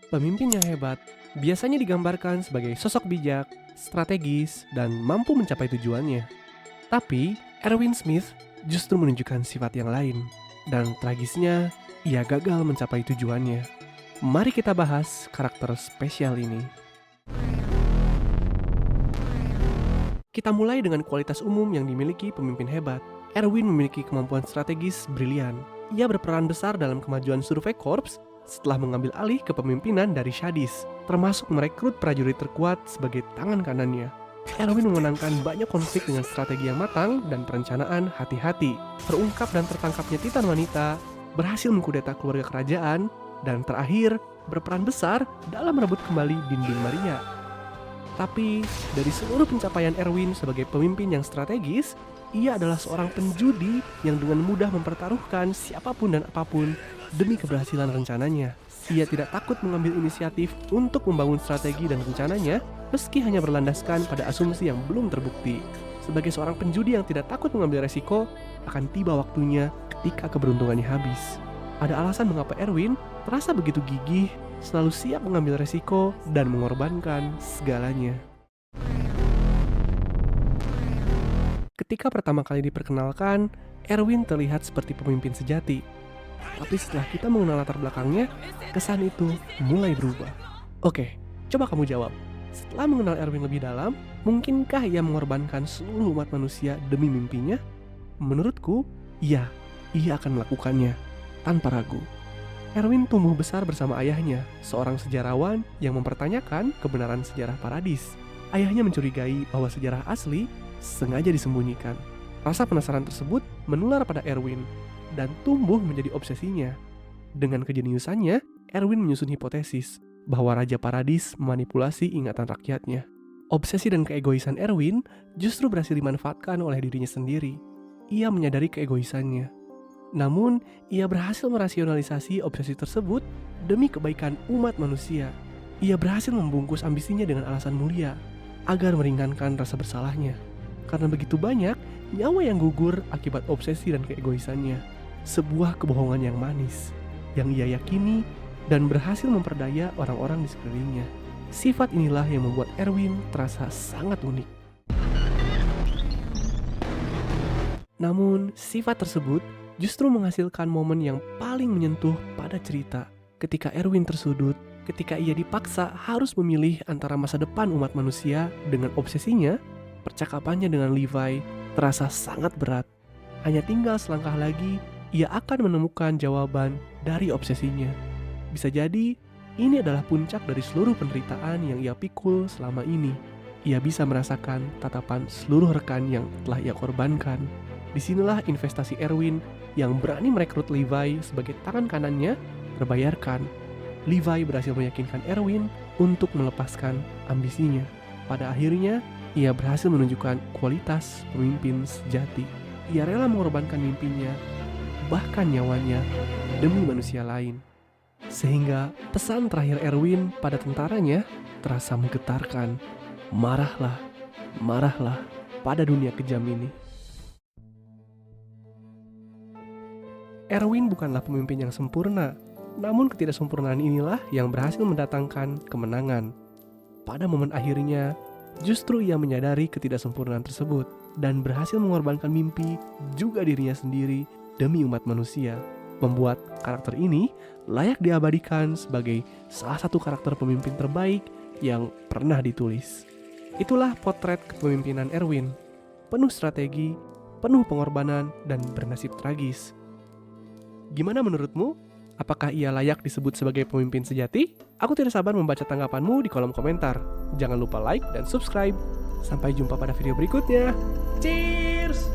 Pemimpin yang hebat biasanya digambarkan sebagai sosok bijak, strategis, dan mampu mencapai tujuannya. Tapi, Erwin Smith justru menunjukkan sifat yang lain. Dan tragisnya, ia gagal mencapai tujuannya. Mari kita bahas karakter spesial ini. Kita mulai dengan kualitas umum yang dimiliki pemimpin hebat. Erwin memiliki kemampuan strategis brilian. Ia berperan besar dalam kemajuan survei korps setelah mengambil alih kepemimpinan dari Shadis, termasuk merekrut prajurit terkuat sebagai tangan kanannya. Erwin memenangkan banyak konflik dengan strategi yang matang dan perencanaan hati-hati. Terungkap dan tertangkapnya Titan wanita, berhasil mengkudeta keluarga kerajaan, dan terakhir berperan besar dalam merebut kembali dinding Maria. Tapi, dari seluruh pencapaian Erwin sebagai pemimpin yang strategis, ia adalah seorang penjudi yang dengan mudah mempertaruhkan siapapun dan apapun demi keberhasilan rencananya. Ia tidak takut mengambil inisiatif untuk membangun strategi dan rencananya, meski hanya berlandaskan pada asumsi yang belum terbukti. Sebagai seorang penjudi yang tidak takut mengambil resiko, akan tiba waktunya ketika keberuntungannya habis. Ada alasan mengapa Erwin terasa begitu gigih, selalu siap mengambil resiko dan mengorbankan segalanya. Ketika pertama kali diperkenalkan, Erwin terlihat seperti pemimpin sejati. Tapi setelah kita mengenal latar belakangnya, kesan itu mulai berubah. Oke, coba kamu jawab. Setelah mengenal Erwin lebih dalam, mungkinkah ia mengorbankan seluruh umat manusia demi mimpinya? Menurutku, iya, ia akan melakukannya, tanpa ragu. Erwin tumbuh besar bersama ayahnya, seorang sejarawan yang mempertanyakan kebenaran sejarah Paradis. Ayahnya mencurigai bahwa sejarah asli sengaja disembunyikan. Rasa penasaran tersebut menular pada Erwin dan tumbuh menjadi obsesinya. Dengan kejeniusannya, Erwin menyusun hipotesis bahwa Raja Paradis memanipulasi ingatan rakyatnya. Obsesi dan keegoisan Erwin justru berhasil dimanfaatkan oleh dirinya sendiri. Ia menyadari keegoisannya. Namun, ia berhasil merasionalisasi obsesi tersebut demi kebaikan umat manusia. Ia berhasil membungkus ambisinya dengan alasan mulia, agar meringankan rasa bersalahnya. Karena begitu banyak nyawa yang gugur akibat obsesi dan keegoisannya. Sebuah kebohongan yang manis, yang ia yakini dan berhasil memperdaya orang-orang di sekelilingnya. Sifat inilah yang membuat Erwin terasa sangat unik. Namun, sifat tersebut justru menghasilkan momen yang paling menyentuh pada cerita. Ketika Erwin tersudut, ketika ia dipaksa harus memilih antara masa depan umat manusia dengan obsesinya, percakapannya dengan Levi terasa sangat berat. Hanya tinggal selangkah lagi, ia akan menemukan jawaban dari obsesinya. Bisa jadi, ini adalah puncak dari seluruh penderitaan yang ia pikul selama ini. Ia bisa merasakan tatapan seluruh rekan yang telah ia korbankan. Disinilah investasi Erwin yang berani merekrut Levi sebagai tangan kanannya terbayarkan. Levi berhasil meyakinkan Erwin untuk melepaskan ambisinya. Pada akhirnya, ia berhasil menunjukkan kualitas pemimpin sejati. Ia rela mengorbankan mimpinya, bahkan nyawanya, demi manusia lain. Sehingga pesan terakhir Erwin pada tentaranya terasa menggetarkan. Marahlah, marahlah pada dunia kejam ini. Erwin bukanlah pemimpin yang sempurna, namun ketidaksempurnaan inilah yang berhasil mendatangkan kemenangan. Pada momen akhirnya, justru ia menyadari ketidaksempurnaan tersebut dan berhasil mengorbankan mimpi juga dirinya sendiri demi umat manusia, membuat karakter ini layak diabadikan sebagai salah satu karakter pemimpin terbaik yang pernah ditulis. Itulah potret kepemimpinan Erwin, penuh strategi, penuh pengorbanan, dan bernasib tragis. Gimana menurutmu? Apakah ia layak disebut sebagai pemimpin sejati? Aku tidak sabar membaca tanggapanmu di kolom komentar. Jangan lupa like dan subscribe. Sampai jumpa pada video berikutnya. Cheers!